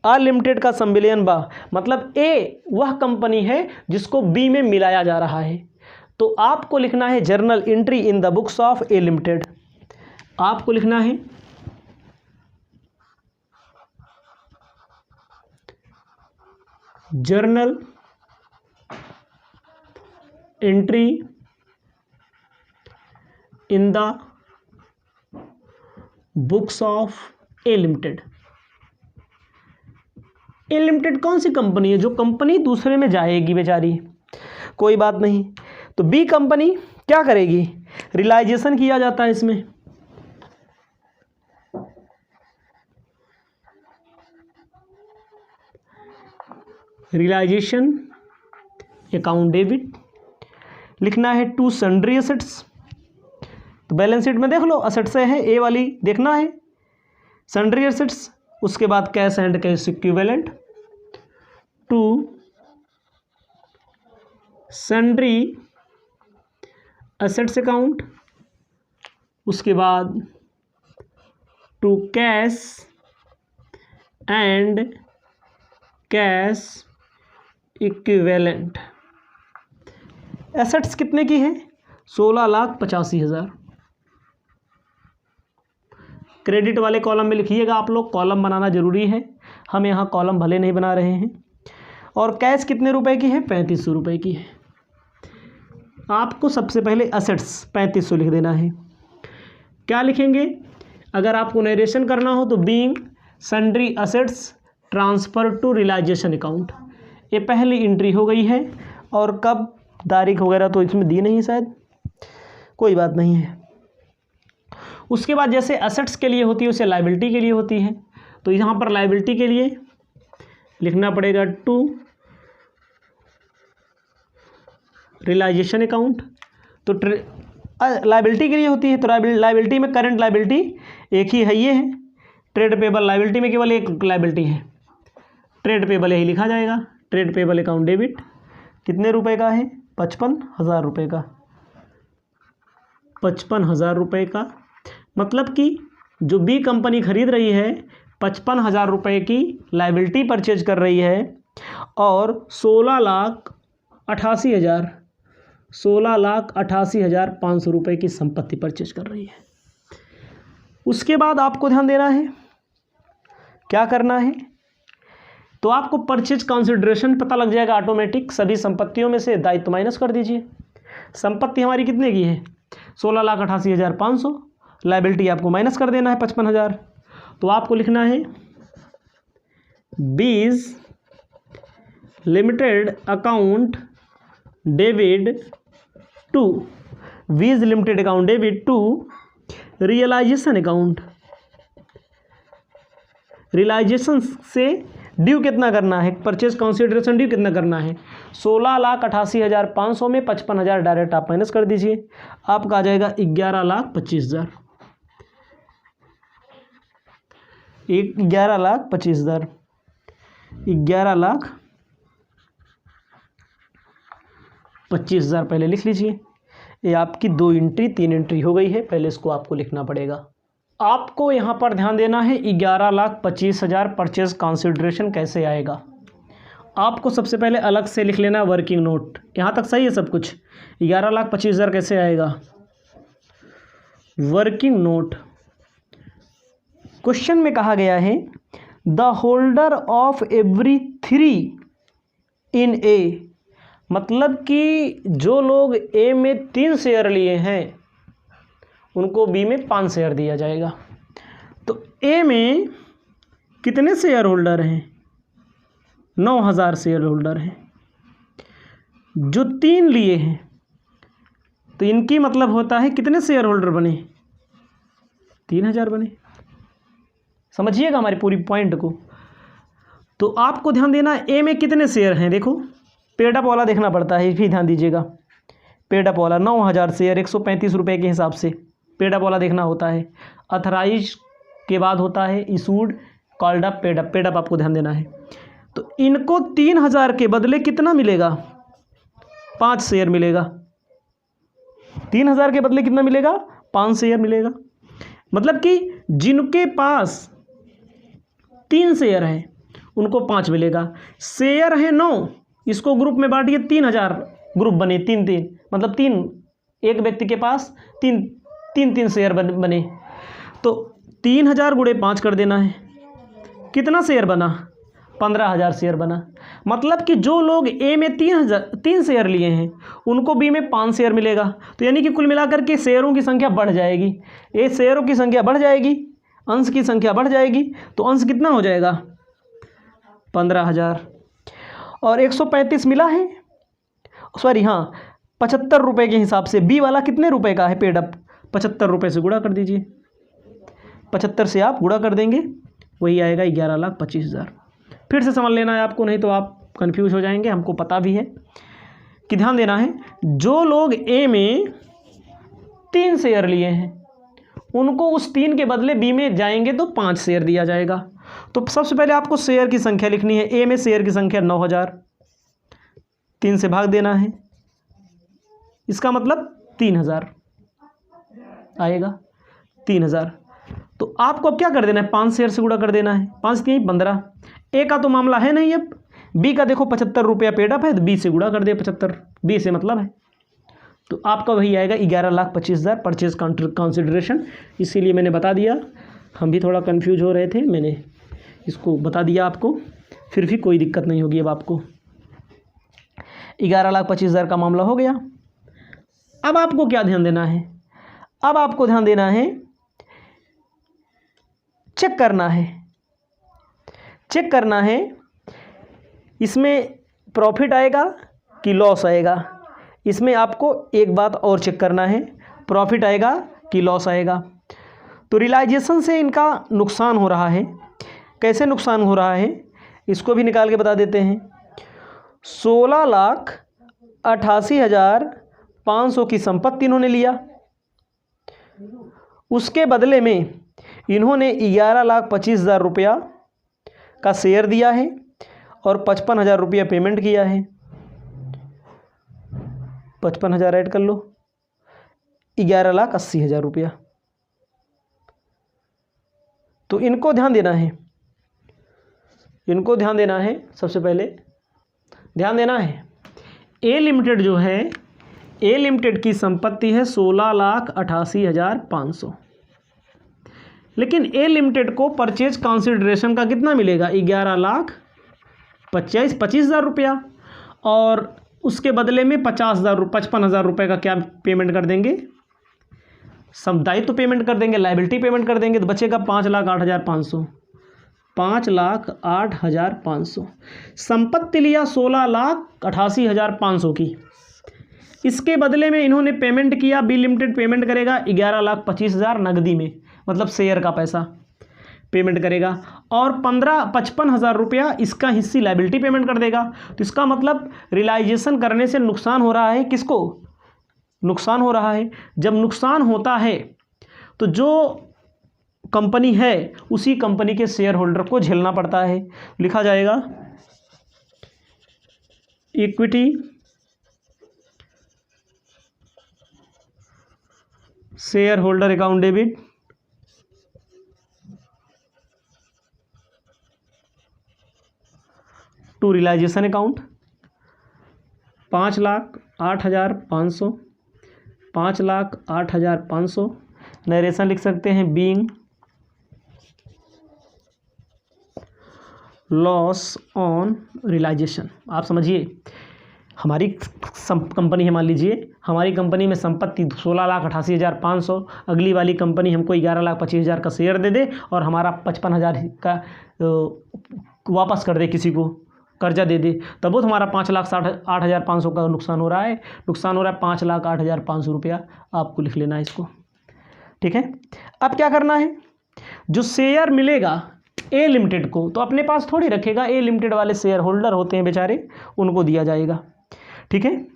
S1: आ लिमिटेड का संविलियन बा, मतलब ए वह कंपनी है जिसको बी में मिलाया जा रहा है। तो आपको लिखना है journal entry in the books of A limited. आपको लिखना है journal entry in the books of A limited. A limited कौन सी कंपनी है? जो कंपनी दूसरे में जाएगी बेचारी, कोई बात नहीं। तो बी कंपनी क्या करेगी? रियलाइजेशन किया जाता है इसमें, रियलाइजेशन अकाउंट डेबिट लिखना है टू सन्ड्री एसेट्स। तो बैलेंस शीट में देख लो, असेट्स है ए वाली देखना है, सन्ड्री एसेट्स, उसके बाद cash and cash equivalent to sundry assets account, उसके बाद to cash and cash equivalent. Assets कितने की है? 16,85,000। क्रेडिट वाले कॉलम में लिखिएगा आप लोग, कॉलम बनाना जरूरी है, हम यहाँ कॉलम भले नहीं बना रहे हैं। और कैश कितने रुपए की है? 3500 रुपये की है। आपको सबसे पहले असेट्स 3500 लिख देना है। क्या लिखेंगे? अगर आपको नरेशन करना हो तो being sundry assets transfer to realisation account, ये पहली एंट्री हो गई है। और कब, तारीख वगैरह तो इसमें दी नहीं शायद, कोई बात नहीं है। उसके बाद जैसे असेट्स के लिए होती है उसे लायबिलिटी के लिए होती है, तो यहाँ पर लायबिलिटी के लिए लिखना पड़ेगा टू रियलाइजेशन अकाउंट। तो लायबिलिटी के लिए होती है, तो लायबिलिटी में करंट लायबिलिटी एक ही है, ये है। ट्रेड पेबल लायबिलिटी में केवल एक लायबिलिटी है, ट्रेड पेबल यही लिखा जाएगा। ट्रेड पेबल अकाउंट डेबिट कितने रुपए का है? 55,000 रुपये का। 55,000 रुपये का मतलब कि जो बी कंपनी खरीद रही है 55,000 रुपये की लायबिलिटी परचेज कर रही है और 16,88,500 रुपये की संपत्ति परचेज कर रही है। उसके बाद आपको ध्यान देना है, क्या करना है? तो आपको परचेज कंसिडरेशन पता लग जाएगा ऑटोमेटिक। सभी संपत्तियों में से दायित्व माइनस कर दीजिए। संपत्ति हमारी कितने की है? 16,88,500। लायबिलिटी आपको माइनस कर देना है 55,000। तो आपको लिखना है B's limited account debit to, B's limited account debit to realisation account. Realisation से ड्यू कितना करना है? परचेज कंसिडरेशन ड्यू कितना करना है? 16,88,500 में 55,000 डायरेक्ट आप माइनस कर दीजिए, आपका आ जाएगा 11,25,000। 11,25,000, 11,25,000 पहले लिख लीजिए। ये आपकी 2 एंट्री 3 एंट्री हो गई है, पहले इसको आपको लिखना पड़ेगा। आपको यहाँ पर ध्यान देना है 11,25,000 परचेज कंसिडरेशन कैसे आएगा। आपको सबसे पहले अलग से लिख लेना वर्किंग नोट। यहाँ तक सही है सब कुछ? 11,25,000 कैसे आएगा? वर्किंग नोट क्वेश्चन में कहा गया है द होल्डर ऑफ एवरी 3 इन ए, मतलब कि जो लोग ए में 3 शेयर लिए हैं उनको बी में 5 शेयर दिया जाएगा। तो ए में कितने शेयर होल्डर हैं? 9,000 शेयर होल्डर हैं। जो 3 लिए हैं तो इनकी मतलब होता है कितने शेयर होल्डर बने? 3,000 बने। समझिएगा हमारी पूरी पॉइंट को। तो आपको ध्यान देना ए में कितने शेयर हैं, देखो पेड अप वाला देखना पड़ता है, भी ध्यान दीजिएगा। पेड अप वाला 9,000 शेयर 135 रुपये के हिसाब से पेड अप वाला देखना होता है। अथराइज के बाद होता है issued, called up, paid up. Paid up आपको ध्यान देना है। तो इनको 3,000 के बदले कितना मिलेगा? 5 शेयर मिलेगा। 3,000 के बदले कितना मिलेगा? 5 शेयर मिलेगा। मतलब कि जिनके पास 3 शेयर हैं उनको 5 मिलेगा। शेयर है 9, इसको ग्रुप में बांटिए, 3,000 ग्रुप बने, 3-3 मतलब 3, एक व्यक्ति के पास 3 शेयर बने। तो 3,000 गुणे 5 कर देना है। कितना शेयर बना? 15,000 शेयर बना। मतलब कि जो लोग ए में 3 शेयर लिए हैं उनको बी में 5 शेयर मिलेगा। तो यानी कि कुल मिलाकर के शेयरों की संख्या बढ़ जाएगी। ए शेयरों की संख्या बढ़ जाएगी अंश की संख्या बढ़ जाएगी तो अंश कितना हो जाएगा 15,000। और 135 मिला है, सॉरी हाँ 75 रुपये के हिसाब से बी वाला कितने रुपए का है पेड अप, 75 रुपये से गुणा कर दीजिए, 75 से आप गुणा कर देंगे वही आएगा 11,25,000। फिर से समझ लेना है आपको, नहीं तो आप कंफ्यूज हो जाएंगे। हमको पता भी है कि ध्यान देना है, जो लोग ए में 3 शेयर लिए हैं उनको उस 3 के बदले बी में जाएंगे तो 5 शेयर दिया जाएगा। तो सबसे पहले आपको शेयर की संख्या लिखनी है। ए में शेयर की संख्या 9,000, 3 से भाग देना है, इसका मतलब 3,000 आएगा, 3,000। तो आपको अब क्या कर देना है, 5 शेयर से गुणा कर देना है, 5 3 15। ए का तो मामला है नहीं, अब बी का देखो 75 रुपया पेड अप है तो बी से गुणा कर दे 75, बी से मतलब है, तो आपका वही आएगा 11,25,000 परचेज कंसिडरेशन। इसीलिए मैंने बता दिया, हम भी थोड़ा कंफ्यूज हो रहे थे, मैंने इसको बता दिया आपको, फिर भी कोई दिक्कत नहीं होगी। अब आपको 11,25,000 का मामला हो गया। अब आपको क्या ध्यान देना है, अब आपको ध्यान देना है, चेक करना है इसमें प्रॉफिट आएगा कि लॉस आएगा। इसमें आपको एक बात और चेक करना है, प्रॉफिट आएगा कि लॉस आएगा। तो रियलाइजेशन से इनका नुकसान हो रहा है, कैसे नुकसान हो रहा है इसको भी निकाल के बता देते हैं। 16,88,500 की संपत्ति इन्होंने लिया, उसके बदले में इन्होंने 11,25,000 रुपया का शेयर दिया है और 55,000 रुपया पेमेंट किया है। 55,000 ऐड कर लो, 11,80,000 रुपया। तो इनको ध्यान देना है, इनको ध्यान देना है। सबसे पहले ध्यान देना है, ए लिमिटेड जो है, ए लिमिटेड की संपत्ति है 16,88,500, लेकिन ए लिमिटेड को परचेज कंसिडरेशन का कितना मिलेगा 11,25,000 रुपया, और उसके बदले में 55,000 रुपये का क्या पेमेंट कर देंगे, सब दायित्व पेमेंट कर देंगे, लायबिलिटी पेमेंट कर देंगे, तो बचेगा 5,08,500, 5,08,500। संपत्ति लिया 16,88,500 की, इसके बदले में इन्होंने पेमेंट किया, बी लिमिटेड पेमेंट करेगा 11,25,000 नकदी में, मतलब शेयर का पैसा पेमेंट करेगा, और 55,000 रुपया इसका हिस्सी लायबिलिटी पेमेंट कर देगा। तो इसका मतलब रियलाइजेशन करने से नुकसान हो रहा है, किसको नुकसान हो रहा है। जब नुकसान होता है तो जो कंपनी है उसी कंपनी के शेयर होल्डर को झेलना पड़ता है। लिखा जाएगा equity share holder account debit to realisation account 5,08,500, 5,08,500। Narration लिख सकते हैं बीइंग लॉस ऑन रियलाइजेशन। आप समझिए, हमारी कंपनी है, मान लीजिए हमारी कंपनी में संपत्ति 16,88,500, अगली वाली कंपनी हमको 11,25,000 का शेयर दे दे और हमारा 55,000 का वापस कर दे, किसी को कर्जा दे दे, तब वो हमारा 5,08,500 का नुकसान हो रहा है। 5,08,500 रुपया आपको लिख लेना है इसको, ठीक है। अब क्या करना है, जो शेयर मिलेगा ए लिमिटेड को तो अपने पास थोड़ी रखेगा, ए लिमिटेड वाले शेयर होल्डर होते हैं बेचारे, उनको दिया जाएगा, ठीक है।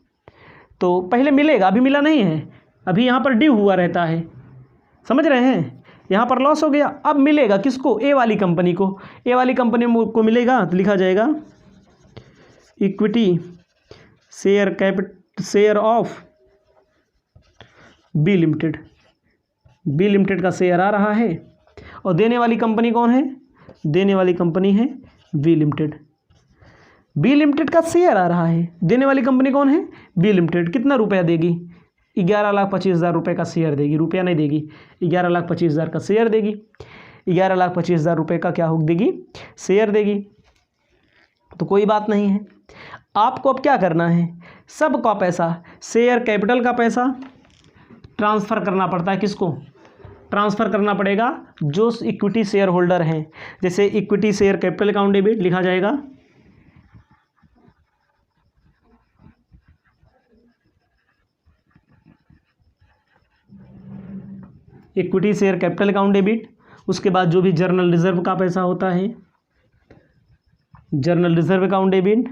S1: तो पहले मिलेगा, अभी मिला नहीं है, अभी यहाँ पर ड्यू हुआ रहता है, समझ रहे हैं, यहाँ पर लॉस हो गया। अब मिलेगा किसको, ए वाली कंपनी को, ए वाली कंपनी को मिलेगा, तो लिखा जाएगा equity share of B limited. B limited का शेयर आ रहा है और देने वाली कंपनी कौन है, देने वाली कंपनी है बी लिमिटेड। बी लिमिटेड का शेयर आ रहा है, देने वाली कंपनी कौन है, बी लिमिटेड। कितना रुपया देगी, 11,25,000 रुपये का शेयर देगी, रुपया नहीं देगी, 11,25,000 का शेयर देगी, 11,25,000 रुपये का क्या हो देगी, शेयर देगी। तो कोई बात नहीं है, आपको अब क्या करना है, सब का पैसा, शेयर कैपिटल का पैसा ट्रांसफ़र करना पड़ता है किसको, ट्रांसफ़र करना पड़ेगा जो इक्विटी शेयर होल्डर हैं। जैसे equity share capital account debit लिखा जाएगा, equity share capital account debit. उसके बाद जो भी जर्नल रिजर्व का पैसा होता है, journal reserve account debit,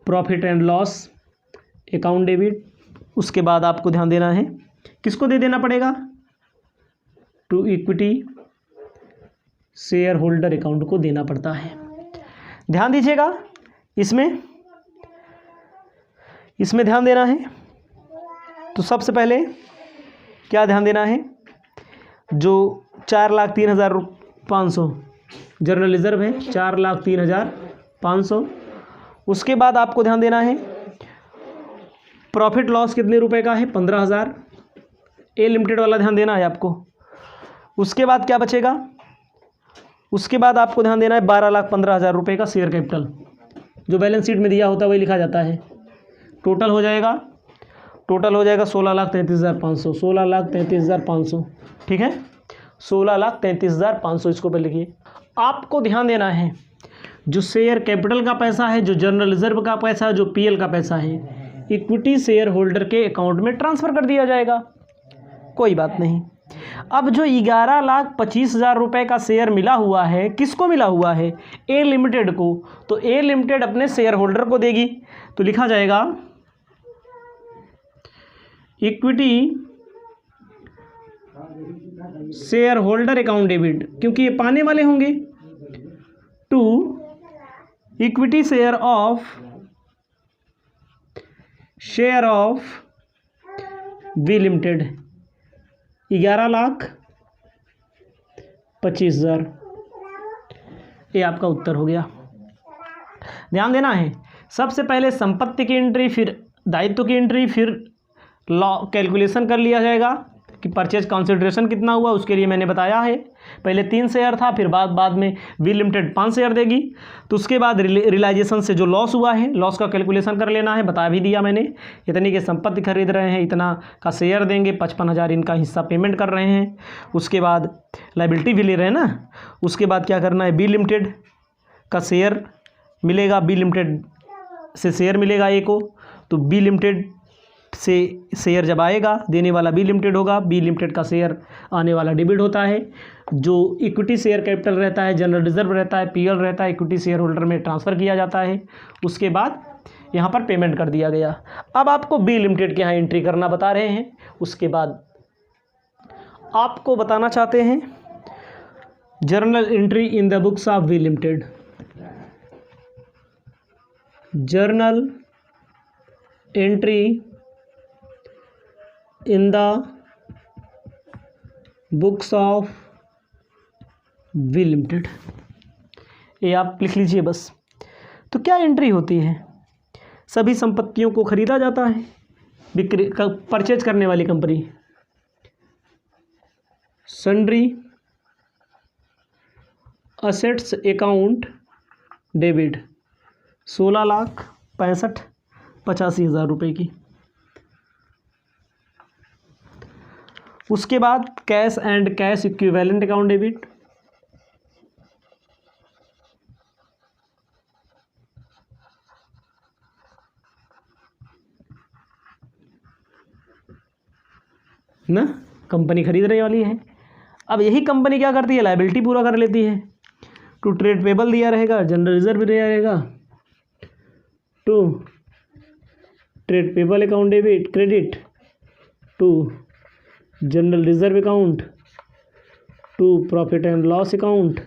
S1: profit and loss account debit. उसके बाद आपको ध्यान देना है, किसको दे देना पड़ेगा, to equity share holder account को देना पड़ता है। ध्यान दीजिएगा, इसमें ध्यान देना है। तो सबसे पहले क्या ध्यान देना है, जो 4,03,500 जर्नल रिजर्व है, 4,03,500। उसके बाद आपको ध्यान देना है प्रॉफिट लॉस कितने रुपए का है, 15,000। ए लिमिटेड वाला ध्यान देना है आपको। उसके बाद क्या बचेगा, उसके बाद आपको ध्यान देना है 12,15,000 रुपये का शेयर कैपिटल, जो बैलेंस शीट में दिया होता है वही लिखा जाता है। टोटल हो जाएगा 16,33,500, 16,33,500। ठीक है, 16,33,500 इसको पहले लिखिए। आपको ध्यान देना है जो शेयर कैपिटल का पैसा है, जो जनरल रिजर्व का पैसा है, जो पीएल का पैसा है, इक्विटी शेयर होल्डर के अकाउंट में ट्रांसफ़र कर दिया जाएगा, कोई बात नहीं। अब जो 11,25,000 रुपये का शेयर मिला हुआ है, किसको मिला हुआ है, ए लिमिटेड को, तो ए लिमिटेड अपने शेयर होल्डर को देगी। तो लिखा जाएगा equity share holder account debit, क्योंकि ये पाने वाले होंगे, to equity share of B limited 11,25,000। ये आपका उत्तर हो गया। ध्यान देना है, सबसे पहले संपत्ति की एंट्री, फिर दायित्व की एंट्री, फिर लॉ कैलकुलेशन कर लिया जाएगा कि परचेज कंसिडरेशन कितना हुआ, उसके लिए मैंने बताया है। पहले 3 शेयर था, फिर बाद में वी लिमिटेड 5 शेयर देगी। तो उसके बाद रियलाइजेशन से जो लॉस हुआ है, लॉस का कैलकुलेशन कर लेना है, बता भी दिया मैंने। इतनी की संपत्ति खरीद रहे हैं, इतना का शेयर देंगे, 55,000 इनका हिस्सा पेमेंट कर रहे हैं। उसके बाद लायबिलिटी भी ले रहे हैं ना। उसके बाद क्या करना है, बी लिमिटेड का शेयर मिलेगा, बी लिमिटेड से शेयर मिलेगा ए को, तो बी लिमिटेड से शेयर जब आएगा, देने वाला बी लिमिटेड होगा, बी लिमिटेड का शेयर आने वाला डेबिट होता है। जो इक्विटी शेयर कैपिटल रहता है, जनरल रिजर्व रहता है, पीएल रहता है, इक्विटी शेयर होल्डर में ट्रांसफ़र किया जाता है। उसके बाद यहाँ पर पेमेंट कर दिया गया। अब आपको बी लिमिटेड के यहाँ एंट्री करना बता रहे हैं। उसके बाद आपको बताना चाहते हैं journal entry in the books of B limited, journal entry in the books of B limited, ये आप लिख लीजिए बस। तो क्या एंट्री होती है, सभी संपत्तियों को खरीदा जाता है, बिक्री परचेज करने वाली company, sundry assets account debit 16,65,85,000 रुपये की। उसके बाद cash and cash equivalent account debit ना, कंपनी खरीद रही वाली है। अब यही कंपनी क्या करती है, लायबिलिटी पूरा कर लेती है। टू ट्रेड पेबल दिया रहेगा, जनरल रिजर्व दिया रहेगा, to trade payable account debit credit, to general reserve account, to profit and loss account.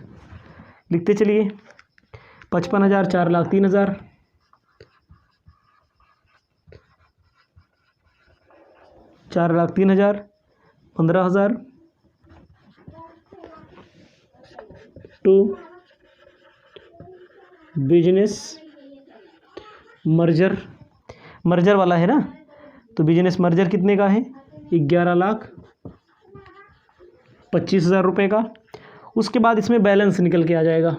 S1: लिखते चलिए, 55,000, 4,03,000, 4,03,000, 15,000, टू बिजनेस मर्जर वाला है ना, तो बिजनेस मर्जर कितने का है, 11,25,000 रुपये का। उसके बाद इसमें बैलेंस निकल के आ जाएगा,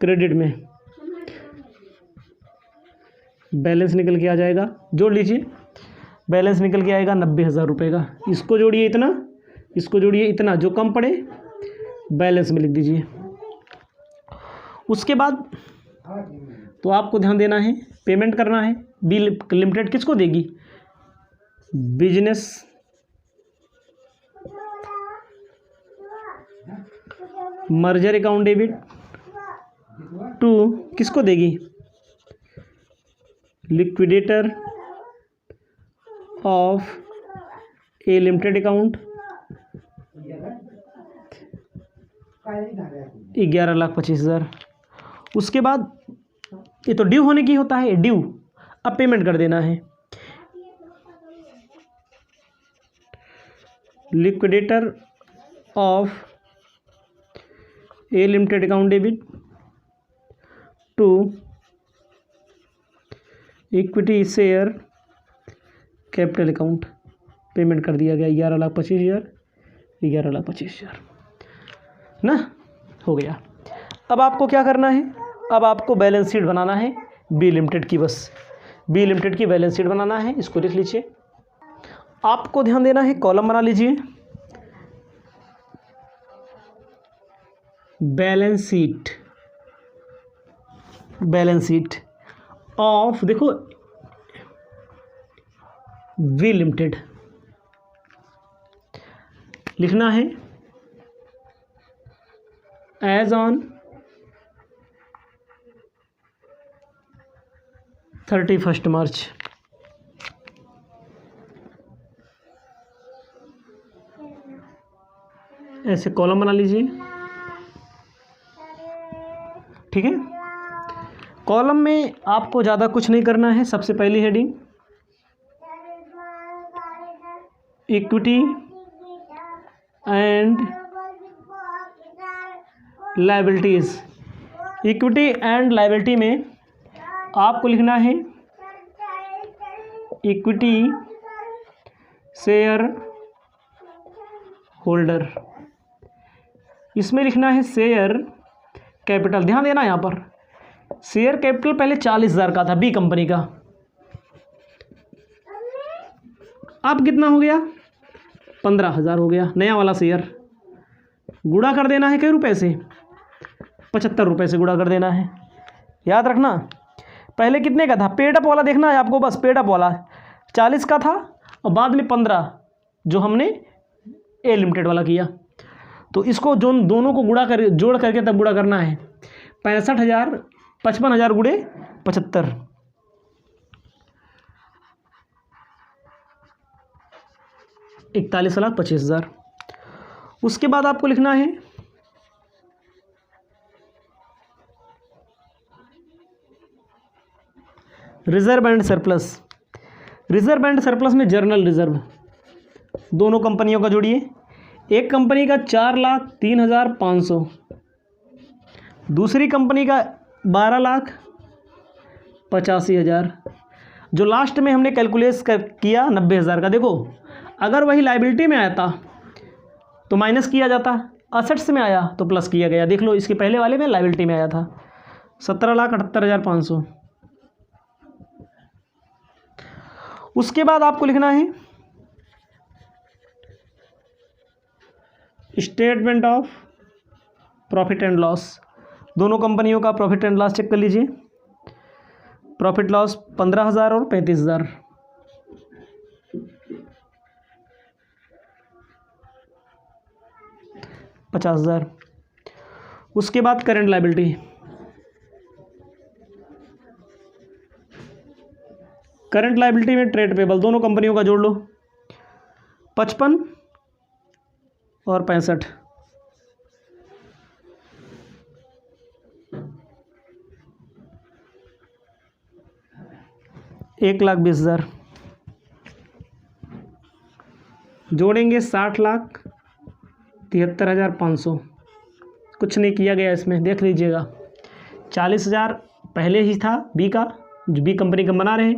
S1: क्रेडिट में बैलेंस निकल के आ जाएगा, जोड़ लीजिए बैलेंस निकल के आएगा 90,000 रुपये का। इसको जोड़िए इतना, इसको जोड़िए इतना, जो कम पड़े बैलेंस में लिख दीजिए। उसके बाद तो आपको ध्यान देना है, पेमेंट करना है। बी लिमिटेड किसको देगी? Business merger account debit to किसको देगी? Liquidator of A limited account 11,25,000। उसके बाद ये तो ड्यू होने की होता है, ड्यू, अब पेमेंट कर देना है। Liquidator of A limited account debit to equity share capital account, payment कर दिया गया 11,25,000, 11,25,000 ना, हो गया। अब आपको क्या करना है? अब आपको बैलेंस शीट बनाना है बी लिमिटेड की, बस बी लिमिटेड की बैलेंस शीट बनाना है। इसको लिख लीजिए। आपको ध्यान देना है, कॉलम बना लीजिए, balance sheet, balance sheet of, देखो वी लिमिटेड लिखना है एज ऑन 31 मार्च। ऐसे कॉलम बना लीजिए, ठीक है। कॉलम में आपको ज़्यादा कुछ नहीं करना है। सबसे पहली heading equity and liabilities. Equity and liability में आपको लिखना है इक्विटी शेयर होल्डर। इसमें लिखना है शेयर कैपिटल। ध्यान देना यहाँ पर, शेयर कैपिटल पहले 40,000 का था बी कंपनी का, अब कितना हो गया? 15,000 हो गया। नया वाला शेयर गुणा कर देना है, कई रुपए से? 75 रुपये से गुणा कर देना है। याद रखना, पहले कितने का था? पेड अप वाला देखना है आपको, बस पेड अप वाला 40 का था और बाद में 15 जो हमने ए लिमिटेड वाला किया। तो इसको जो दोनों को गुणा कर, जोड़ करके तब गुणा करना है। 65,000, 55,000 गुणे 75, 41,25,000। उसके बाद आपको लिखना है reserve and surplus. Reserve and surplus में जर्नल रिजर्व दोनों कंपनियों का जोड़िए। एक कंपनी का 4,03,500, दूसरी कंपनी का 12,85,000। जो लास्ट में हमने कैलकुलेट किया 90,000 का, देखो अगर वही लायबिलिटी में आया था तो माइनस किया जाता, असेट्स में आया तो प्लस किया गया। देख लो, इसके पहले वाले में लायबिलिटी में आया था 17,78,500। उसके बाद आपको लिखना है statement of profit and loss. दोनों कंपनियों का प्रॉफिट एंड लॉस चेक कर लीजिए। प्रॉफिट लॉस 15,000 और 35,000। $50,000। उसके बाद करेंट लायबिलिटी, करंट लायबिलिटी में ट्रेड पेबल दोनों कंपनियों का जोड़ लो, 55 और 65। 1,20,000 जोड़ेंगे 60,73,500। कुछ नहीं किया गया इसमें, देख लीजिएगा। 40,000 पहले ही था बी का, जो बी कंपनी का बना रहे।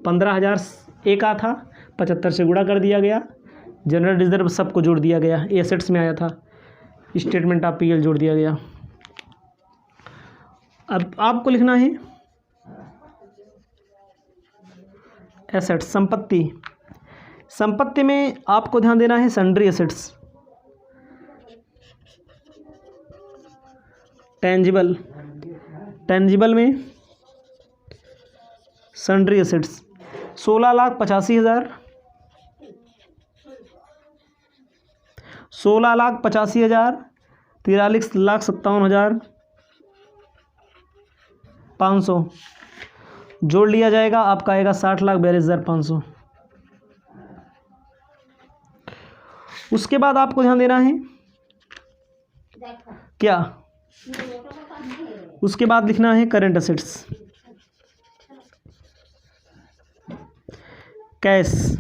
S1: 15,000 ए का था, 75 से गुणा कर दिया गया। जनरल रिजर्व सबको जोड़ दिया गया, एसेट्स में आया था। स्टेटमेंट ऑफ पीएल जोड़ दिया गया। अब आपको लिखना है एसेट्स, संपत्ति संपत्ति में आपको ध्यान देना है सन्ड्री एसेट्स, टेंजिबल में सन्ड्री एसेट्स 16,85,000, 16,85,000, 43,57,500 जोड़ लिया जाएगा, आपका आएगा 60,42,500। उसके बाद आपको ध्यान देना है क्या, उसके बाद लिखना है करंट असेट्स, कैश,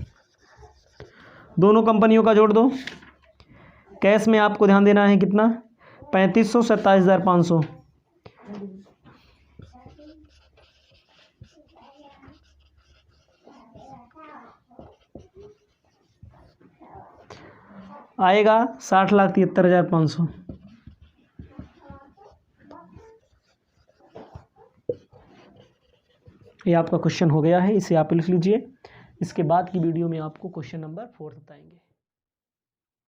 S1: दोनों कंपनियों का जोड़ दो। कैश में आपको ध्यान देना है कितना, 3500, 27,500। आएगा 60,73,500। ये आपका क्वेश्चन हो गया है, इसे आप लिख लीजिए। इसके बाद की वीडियो में आपको क्वेश्चन नंबर 4 बताएंगे।